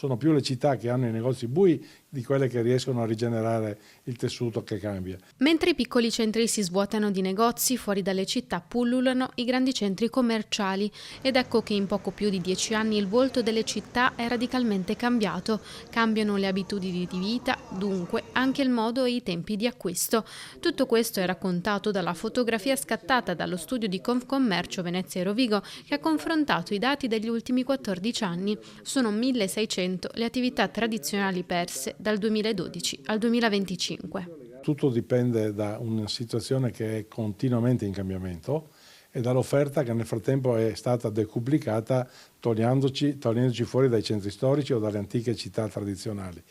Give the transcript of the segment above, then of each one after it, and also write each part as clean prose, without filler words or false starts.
sono più le città che hanno i negozi bui di quelle che riescono a rigenerare il tessuto che cambia. Mentre i piccoli centri si svuotano di negozi, fuori dalle città pullulano i grandi centri commerciali ed ecco che in poco più di 10 anni il volto delle città è radicalmente cambiato. Cambiano le abitudini di vita, dunque anche il modo e i tempi di acquisto. Tutto questo è raccontato dalla fotografia scattata dallo studio di Confcommercio Venezia e Rovigo, che ha confrontato i dati degli ultimi 14 anni. Sono 1600 le attività tradizionali perse dal 2012 al 2025. Tutto dipende da una situazione che è continuamente in cambiamento e dall'offerta che nel frattempo è stata decuplicata togliendoci fuori dai centri storici o dalle antiche città tradizionali.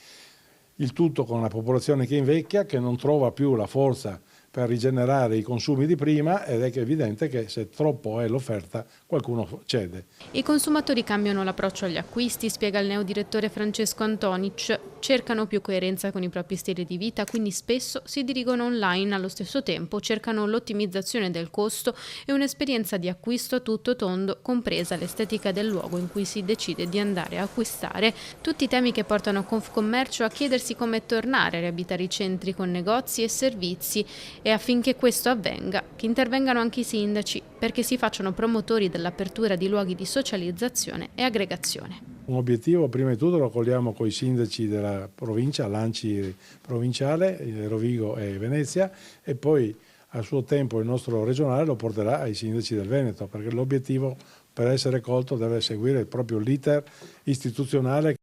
Il tutto con una popolazione che invecchia, che non trova più la forza per rigenerare i consumi di prima ed è evidente che se troppo è l'offerta qualcuno cede. I consumatori cambiano l'approccio agli acquisti, spiega il neodirettore Francesco Antonic, cercano più coerenza con i propri stili di vita, quindi spesso si dirigono online, allo stesso tempo cercano l'ottimizzazione del costo e un'esperienza di acquisto a tutto tondo, compresa l'estetica del luogo in cui si decide di andare a acquistare. Tutti i temi che portano Confcommercio a chiedersi come tornare a riabitare i centri con negozi e servizi e affinché questo avvenga, che intervengano anche i sindaci, perché si facciano promotori dell'apertura di luoghi di socializzazione e aggregazione. Un obiettivo prima di tutto lo cogliamo con i sindaci della provincia, l'ANCI provinciale, Rovigo e Venezia, e poi a suo tempo il nostro regionale lo porterà ai sindaci del Veneto, perché l'obiettivo per essere colto deve seguire proprio l'iter istituzionale